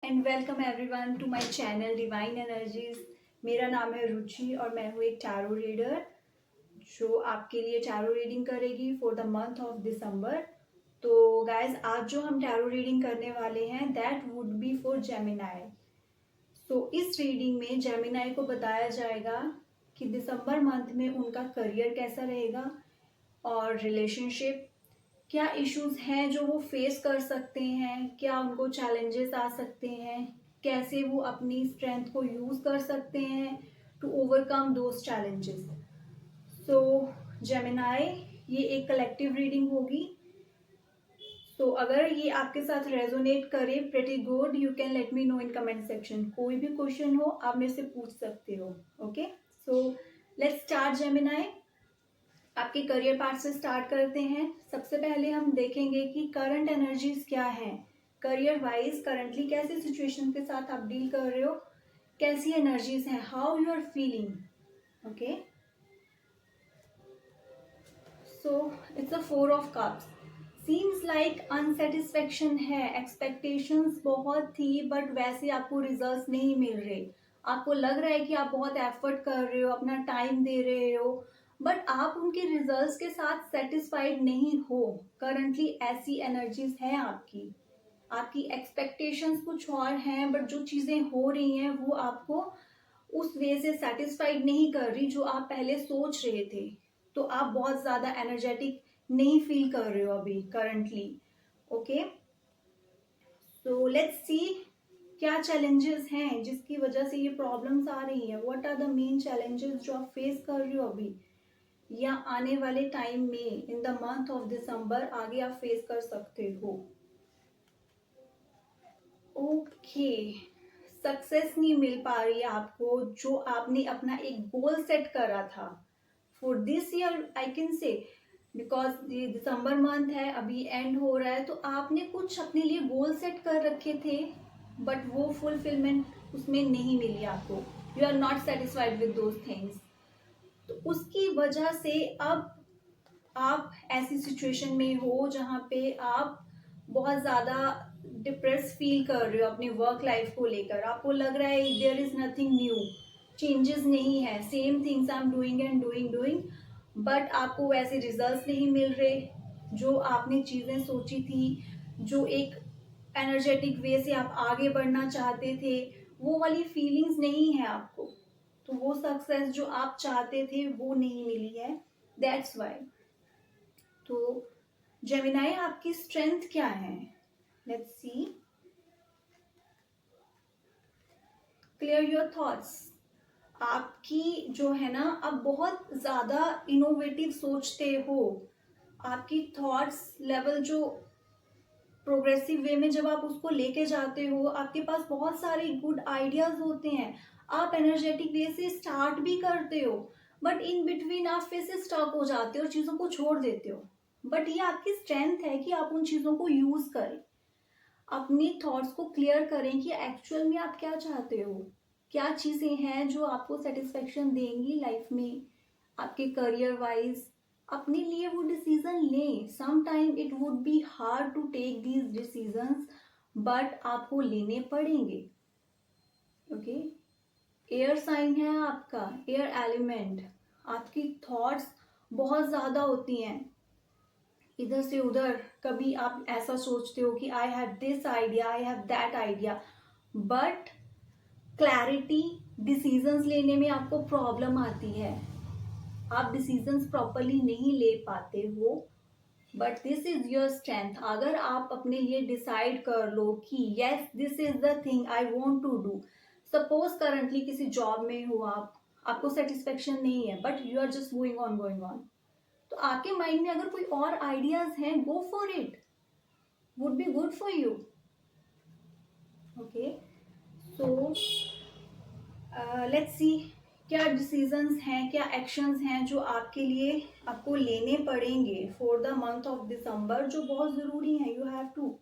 And welcome everyone to my channel divine energies. मेरा नाम है रुचि और मैं हूँ एक टैरो रीडर जो आपके लिए टैरो रीडिंग करेगी फॉर द मंथ ऑफ दिसंबर। तो गाइज, आज जो हम टैरो रीडिंग करने वाले हैं that would be for Gemini. So इस रीडिंग में जेमिनाई को बताया जाएगा कि दिसंबर मंथ में उनका करियर कैसा रहेगा और रिलेशनशिप, क्या इश्यूज हैं जो वो फेस कर सकते हैं, क्या उनको चैलेंजेस आ सकते हैं, कैसे वो अपनी स्ट्रेंथ को यूज कर सकते हैं to overcome those challenges. So Gemini, ये एक कलेक्टिव रीडिंग होगी। सो अगर ये आपके साथ रेजोनेट करे, pretty good, you can let me know in comment section. कोई भी क्वेश्चन हो आप मेरे से पूछ सकते हो। Okay, so let's start Gemini. आपके करियर पार्ट से स्टार्ट करते हैं। सबसे पहले हम देखेंगे कि करंट एनर्जीज क्या हैं, करियर वाइज करंटली कैसे सिचुएशन के साथ आप डील कर रहे हो, कैसी एनर्जीज हैं, how you are feeling. Okay, so it's a 4 of Cups. Seems like unsatisfaction है, एक्सपेक्टेशंस बहुत थी बट वैसे आपको रिजल्ट्स नहीं मिल रहे। आपको लग रहा है कि आप बहुत एफर्ट कर रहे हो, अपना टाइम दे रहे हो, बट आप उनके रिजल्ट्स के साथ सेटिस्फाइड नहीं हो। करंटली ऐसी एनर्जीज हैं आपकी। आपकी एक्सपेक्टेशंस कुछ और हैं बट जो चीज़ें हो रही हैं वो आपको उस वे से सेटिस्फाइड नहीं कर रही जो आप पहले सोच रहे थे। तो आप बहुत ज़्यादा एनर्जेटिक नहीं फील कर रहे हो अभी currently. Okay, so let's see क्या चैलेंजेस हैं जिसकी वजह से ये प्रॉब्लम्स आ रही हैं। What are the main challenges जो आप फेस कर रहे हो अभी या आने वाले टाइम में इन द मंथ ऑफ दिसंबर आगे आप फेस कर सकते हो। ओके, सक्सेस नहीं मिल पा रही है आपको जो आपने अपना एक गोल सेट करा था for this year, I can say, because ये दिसंबर मंथ है, अभी एंड हो रहा है, तो आपने कुछ अपने लिए गोल सेट कर रखे थे बट वो फुलफिलमेंट उसमें नहीं मिली आपको। You are not satisfied with those things. तो उसकी वजह से अब आप ऐसी सिचुएशन में हो जहाँ पे आप बहुत ज़्यादा डिप्रेस फील कर रहे हो अपनी वर्क लाइफ को लेकर। आपको लग रहा है there is nothing new, changes नहीं है, same things I am doing and doing doing, but आपको वैसे रिजल्ट्स नहीं मिल रहे जो आपने चीज़ें सोची थी, जो एक एनर्जेटिक वे से आप आगे बढ़ना चाहते थे, वो वाली फीलिंग्स नहीं है आपको। तो वो सक्सेस जो आप चाहते थे वो नहीं मिली है, दैट्स वाई। तो जेमिनाई, आपकी स्ट्रेंथ क्या है? Let's see. Clear your thoughts. आपकी जो है ना, आप बहुत ज़्यादा इनोवेटिव सोचते हो। आपकी थॉट्स लेवल जो प्रोग्रेसिव वे में जब आप उसको लेके जाते हो, आपके पास बहुत सारे गुड आइडियाज होते हैं। आप एनर्जेटिक वे से स्टार्ट भी करते हो बट इन बिटवीन आप फिर से स्टक हो जाते हो, चीज़ों को छोड़ देते हो। बट ये आपकी स्ट्रेंथ है कि आप उन चीज़ों को यूज़ करें, अपनी थॉट्स को क्लियर करें कि एक्चुअल में आप क्या चाहते हो, क्या चीज़ें हैं जो आपको सेटिस्फेक्शन देंगी लाइफ में, आपके करियर वाइज। अपने लिए वो डिसीजन लें। Some time it would be hard to take these decisions but आपको लेने पड़ेंगे। ओके, एयर साइन है आपका, एयर एलिमेंट। आपकी थॉट्स बहुत ज़्यादा होती हैं, इधर से उधर। कभी आप ऐसा सोचते हो कि I have this idea, I have that idea, but clarity decisions लेने में आपको प्रॉब्लम आती है। आप डिसीजंस प्रॉपरली नहीं ले पाते हो, but this is your strength. अगर आप अपने लिए डिसाइड कर लो कि yes this is the thing I want to do. Suppose currently किसी जॉब में हो आप, आपको सेटिस्फेक्शन नहीं है but you are just going on, तो आपके माइंड में अगर कोई और आइडियाज हैं, go for it, would be good for you. Okay, so let's see क्या डिसीजंस हैं, क्या एक्शंस हैं जो आपके लिए आपको लेने पड़ेंगे for the month of December, जो बहुत ज़रूरी है। You have to,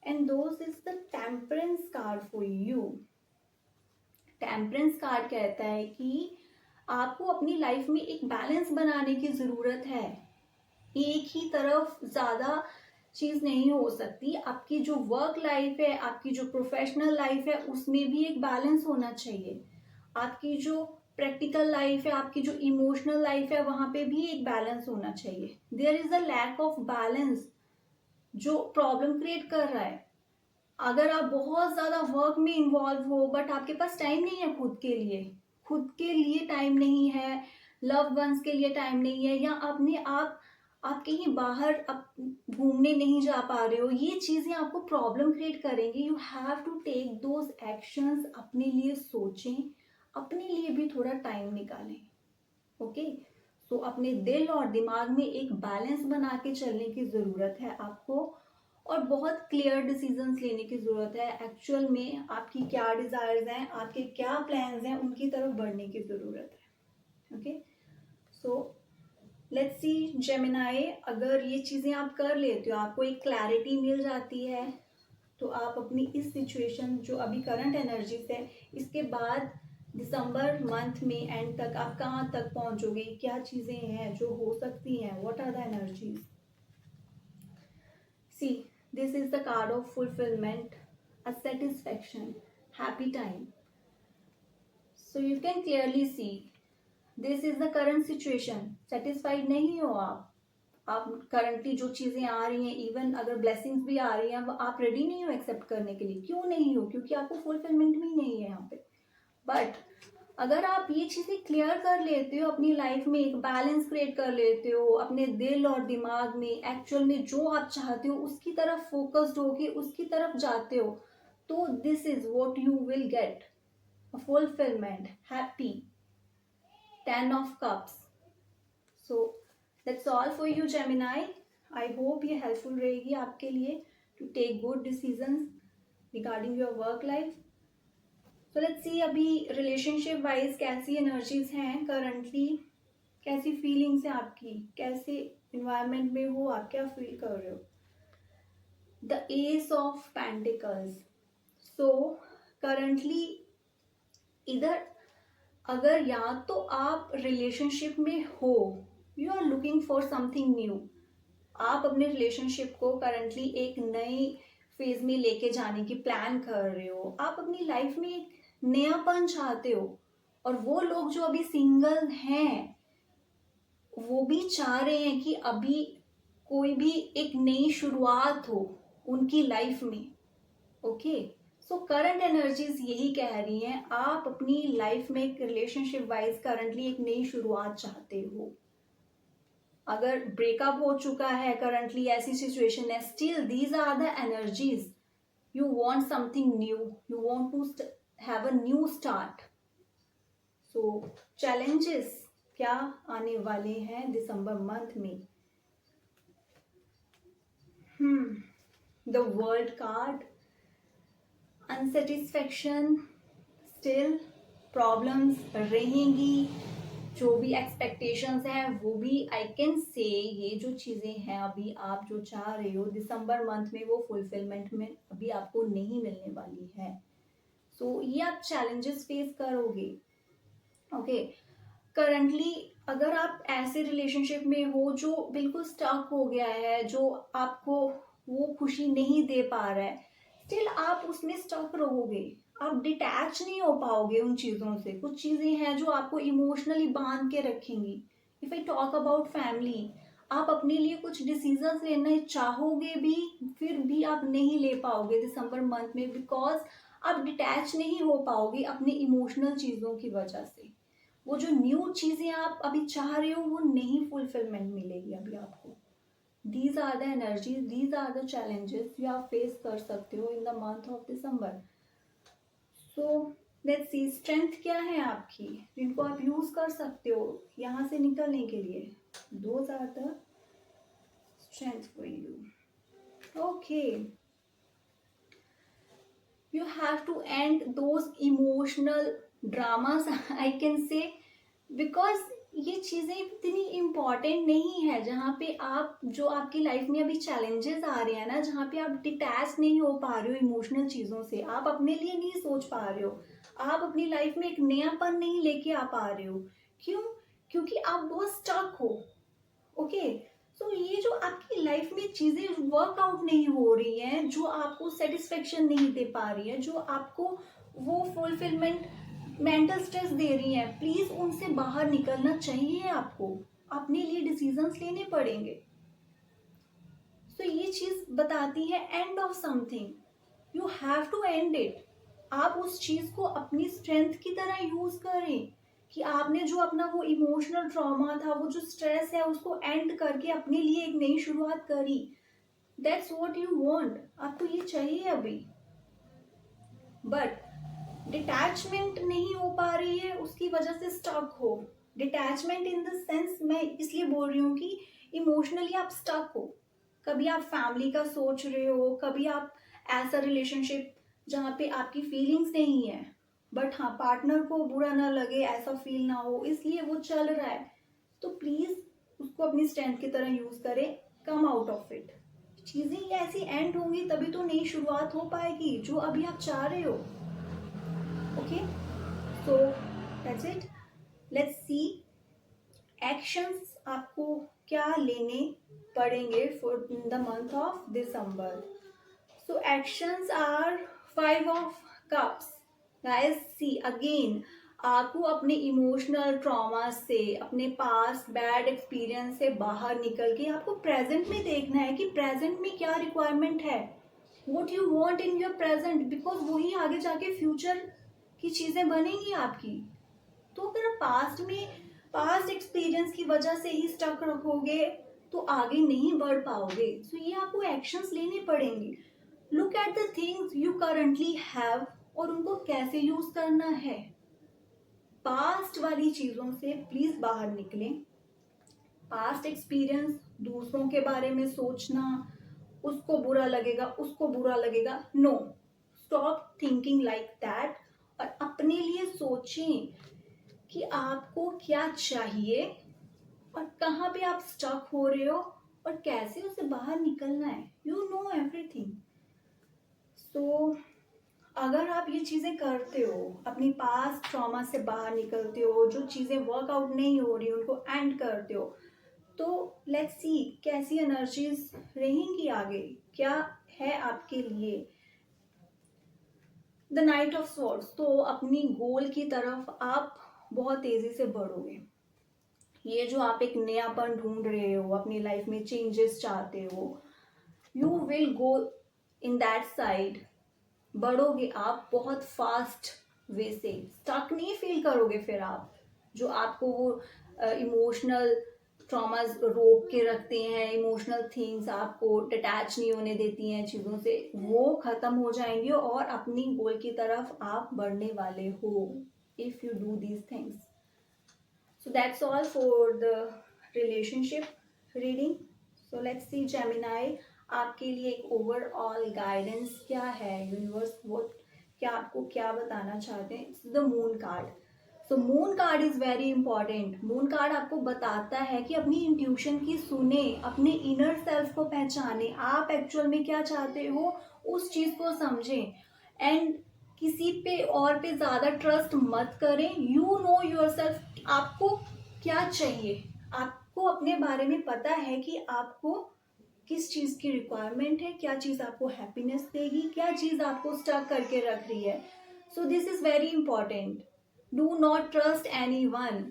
and those is the Temperance card for you. Temperance card कहता है कि आपको अपनी लाइफ में एक बैलेंस बनाने की ज़रूरत है। एक ही तरफ ज़्यादा चीज़ नहीं हो सकती। आपकी जो वर्क लाइफ है, आपकी जो प्रोफेशनल लाइफ है, उसमें भी एक बैलेंस होना चाहिए। आपकी जो प्रैक्टिकल लाइफ है, आपकी जो इमोशनल लाइफ है, वहाँ पे भी एक बैलेंस होना चाहिए। There is a lack of balance जो प्रॉब्लम क्रिएट कर रहा है। अगर आप बहुत ज़्यादा वर्क में इन्वॉल्व हो बट आपके पास टाइम नहीं है खुद के लिए टाइम नहीं है, लव वंस के लिए टाइम नहीं है, या अपने आप कहीं बाहर घूमने नहीं जा पा रहे हो, ये चीज़ें आपको प्रॉब्लम क्रिएट करेंगी। You have to take those actions, अपने लिए सोचें, अपने लिए भी थोड़ा टाइम निकालें। ओके, सो अपने दिल और दिमाग में एक बैलेंस बना के चलने की ज़रूरत है आपको, और बहुत क्लियर डिसीजंस लेने की ज़रूरत है। एक्चुअल में आपकी क्या डिज़ायर्स हैं, आपके क्या प्लान्स हैं, उनकी तरफ बढ़ने की ज़रूरत है। Okay, so let's C Gemini, अगर ये चीज़ें आप कर लेते हो, आपको एक क्लैरिटी मिल जाती है, तो आप अपनी इस सिचुएशन जो अभी करंट एनर्जीज है, इसके बाद दिसंबर मंथ में एंड तक आप कहाँ तक पहुँचोगे, क्या चीज़ें हैं जो हो सकती हैं, what are the energies. See, this is the card of fulfillment, a satisfaction, happy time. So you can clearly see this is the current situation. Satisfied नहीं हो आप करंटली जो चीज़ें आ रही हैं, इवन अगर ब्लेसिंग्स भी आ रही हैं, वो आप रेडी नहीं हो एक्सेप्ट करने के लिए। क्यों नहीं हो? क्योंकि आपको फुलफिलमेंट भी नहीं है यहाँ पे। बट अगर आप ये चीज़ें क्लियर कर लेते हो, अपनी लाइफ में एक बैलेंस क्रिएट कर लेते हो, अपने दिल और दिमाग में एक्चुअल में जो आप चाहते हो उसकी तरफ फोकस्ड होके उसकी तरफ जाते हो, तो this is what you will get, fulfilment, happy, 10 of Cups. So that's all for you Gemini. I hope ये हेल्पफुल रहेगी आपके लिए to take good decisions regarding your work life. तो लेट्स सी अभी रिलेशनशिप वाइज कैसी energies हैं currently, कैसी feelings हैं आपकी, कैसे इन्वायरमेंट में हो आप, क्या फील कर रहे हो। The Ace of Pentacles. So currently इधर अगर या तो आप रिलेशनशिप में हो, you are looking for something new, आप अपने रिलेशनशिप को करंटली एक नई फेज में लेके जाने की प्लान कर रहे हो, आप अपनी लाइफ में एक नयापन चाहते हो, और वो लोग जो अभी सिंगल हैं वो भी चाह रहे हैं कि अभी कोई भी एक नई शुरुआत हो उनकी लाइफ में। ओके, सो करंट एनर्जीज यही कह रही हैं, आप अपनी लाइफ में एक रिलेशनशिप वाइज करंटली एक नई शुरुआत चाहते हो। अगर ब्रेकअप हो चुका है, करंटली ऐसी सिचुएशन है, still these are the energies, you want something new, you want to have a new start. So challenges क्या आने वाले हैं दिसंबर मंथ में। The world card, unsatisfaction, still problems रहेंगी, जो भी एक्सपेक्टेशंस हैं वो भी, आई कैन से ये जो चीज़ें हैं अभी आप जो चाह रहे हो दिसंबर मंथ में, वो फुलफिलमेंट में अभी आपको नहीं मिलने वाली है। सो ये आप चैलेंजेस फेस करोगे। ओके, करंटली अगर आप ऐसे रिलेशनशिप में हो जो बिल्कुल स्टक हो गया है, जो आपको वो खुशी नहीं दे पा रहा है, स्टिल आप उसमें स्टक रहोगे, आप डिटैच नहीं हो पाओगे उन चीज़ों से। कुछ चीज़ें हैं जो आपको इमोशनली बांध के रखेंगी। If I talk about family, आप अपने लिए कुछ डिसीजंस लेना चाहोगे भी, फिर भी आप नहीं ले पाओगे दिसंबर मंथ में, बिकॉज आप डिटैच नहीं हो पाओगे अपने इमोशनल चीज़ों की वजह से। वो जो न्यू चीज़ें आप अभी चाह रहे हो वो नहीं फुलफिलमेंट मिलेगी अभी आपको। These are the energies, these are the challenges जो आप फेस कर सकते हो in the month of December. So let's see strength क्या है आपकी जिनको आप यूज कर सकते हो यहाँ से निकलने के लिए। Those are the strength for you. Okay, you have to end those emotional dramas I can say, because ये चीज़ें इतनी इम्पॉर्टेंट नहीं है। जहाँ पे आप जो आपकी लाइफ में अभी चैलेंजेस आ रहे हैं ना, जहाँ पे आप डिटैच नहीं हो पा रहे हो इमोशनल चीज़ों से, आप अपने लिए नहीं सोच पा रहे हो, आप अपनी लाइफ में एक नयापन नहीं लेके आ पा रहे हो। क्यों? क्योंकि आप बहुत स्टक हो। ओके, तो ये जो आपकी लाइफ में चीजें वर्कआउट नहीं हो रही हैं, जो आपको सेटिस्फेक्शन नहीं दे पा रही है, जो आपको वो फुलफिलमेंट, मेंटल स्ट्रेस दे रही हैं, प्लीज उनसे बाहर निकलना चाहिए आपको, अपने लिए डिसीजंस लेने पड़ेंगे। तो ये चीज बताती है end of something, you have to end it. आप उस चीज को अपनी स्ट्रेंथ की तरह यूज करें कि आपने जो अपना वो इमोशनल ट्रॉमा था, वो जो स्ट्रेस है, उसको एंड करके अपने लिए एक नई शुरुआत करी। दैट्स व्हाट यू वांट, आपको ये चाहिए अभी। बट डिटैचमेंट नहीं हो पा रही है, उसकी वजह से स्टक हो। डिटैचमेंट इन द सेंस, मैं इसलिए बोल रही हूँ कि इमोशनली आप स्टक हो। कभी आप फैमिली का सोच रहे हो, कभी आप ऐसा रिलेशनशिप जहाँ पे आपकी फीलिंग्स नहीं है, बट हाँ पार्टनर को बुरा ना लगे, ऐसा फील ना हो, इसलिए वो चल रहा है। तो प्लीज उसको अपनी स्ट्रेंथ की तरह यूज करें, कम आउट ऑफ इट। चीजें ये ऐसी एंड होंगी तभी तो नई शुरुआत हो पाएगी जो अभी आप चाह रहे हो। Okay, so that's it. Let's see actions आपको क्या लेने पड़ेंगे for the month of December. So actions are 5 of Cups। Guys see again, आपको अपने इमोशनल ट्रॉमा से, अपने पास्ट बैड एक्सपीरियंस से बाहर निकल के आपको प्रेजेंट में देखना है कि प्रेजेंट में क्या रिक्वायरमेंट है, what you want in your present, because वही आगे जाके फ्यूचर की चीजें बनेंगी आपकी। तो अगर आप पास्ट में, पास्ट एक्सपीरियंस की वजह से ही स्टक रखोगे तो आगे नहीं बढ़ पाओगे। सो ये आपको एक्शंस लेने पड़ेंगे। Look at the things you currently have और उनको कैसे यूज करना है। पास्ट वाली चीजों से प्लीज बाहर निकलें। पास्ट एक्सपीरियंस, दूसरों के बारे में सोचना, उसको बुरा लगेगा, उसको बुरा लगेगा, no, stop thinking like that और अपने लिए सोचें कि आपको क्या चाहिए और कहाँ पे आप स्टक हो रहे हो और कैसे उससे बाहर निकलना है। You know everything. सो अगर आप ये चीज़ें करते हो, अपनी पास्ट ट्रॉमा से बाहर निकलते हो, जो चीज़ें वर्कआउट नहीं हो रही उनको एंड करते हो, तो लेट्स सी कैसी एनर्जीज रहेंगी आगे, क्या है आपके लिए। द नाइट ऑफ स्वॉर्ड्स, तो अपनी गोल की तरफ आप बहुत तेजी से बढ़ोगे। ये जो आप एक नयापन ढूंढ रहे हो, अपनी लाइफ में चेंजेस चाहते हो, you will go in that side. बढ़ोगे आप बहुत फास्ट वे से, स्टक नहीं फील करोगे फिर आप। जो आपको वो इमोशनल ट्रॉमास रोक के रखते हैं, इमोशनल थिंग्स आपको डिटैच नहीं होने देती हैं चीज़ों से, वो खत्म हो जाएंगी और अपनी गोल की तरफ आप बढ़ने वाले हो if you do these things. So that's all for the relationship reading. So let's see Gemini, आपके लिए एक ओवरऑल गाइडेंस क्या है, यूनिवर्स वो क्या आपको क्या बताना चाहते हैं। It's the moon card. So moon card is very important. Moon card आपको बताता है कि अपनी इंट्यूशन की सुने, अपने इनर सेल्फ को पहचाने, आप एक्चुअल में क्या चाहते हो उस चीज को समझें एंड किसी पे और पे ज्यादा ट्रस्ट मत करें। यू नो योर सेल्फ, आपको क्या चाहिए, आपको अपने बारे में पता है कि आपको किस चीज की रिक्वायरमेंट है, क्या चीज आपको हैप्पीनेस देगी, क्या चीज आपको स्टक करके रख रही है। So this is very important. Do not trust any one.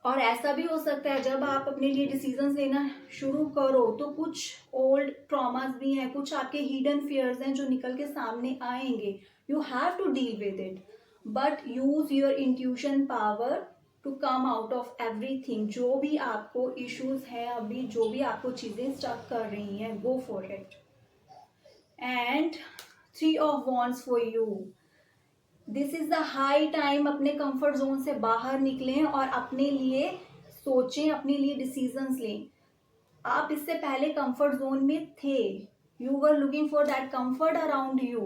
और ऐसा भी हो सकता है जब आप अपने लिए डिसीजंस लेना शुरू करो तो कुछ ओल्ड ट्रॉमास भी हैं, कुछ आपके हिडन फियर्स हैं जो निकल के सामने आएंगे। You have to deal with it, but use your intuition power to come out of everything. जो भी आपको इश्यूज हैं अभी, जो भी आपको चीजें स्टक कर रही हैं, go for it. And 3 of Wands for you. This is the high time, अपने कंफर्ट जोन से बाहर निकलें और अपने लिए सोचें, अपने लिए डिसीजंस लें। आप इससे पहले कंफर्ट जोन में थे, you were looking for that comfort around you,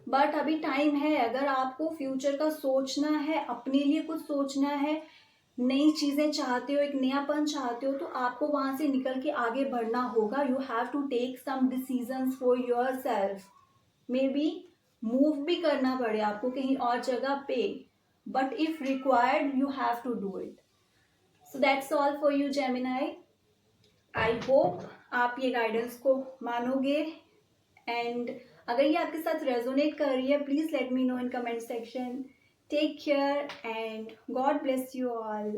but अभी टाइम है। अगर आपको फ्यूचर का सोचना है, अपने लिए कुछ सोचना है, नई चीजें चाहते हो, एक नयापन चाहते हो, तो आपको वहां से निकल के आगे बढ़ना होगा। You have to take some decisions for yourself. Maybe move भी करना पड़े आपको कहीं और जगह पे, but if required you have to do it. So that's all for you Gemini. I hope आप ये गाइडेंस को मानोगे, एंड अगर ये आपके साथ रेजोनेट कर रही है please let me know in comment section. Take care and God bless you all.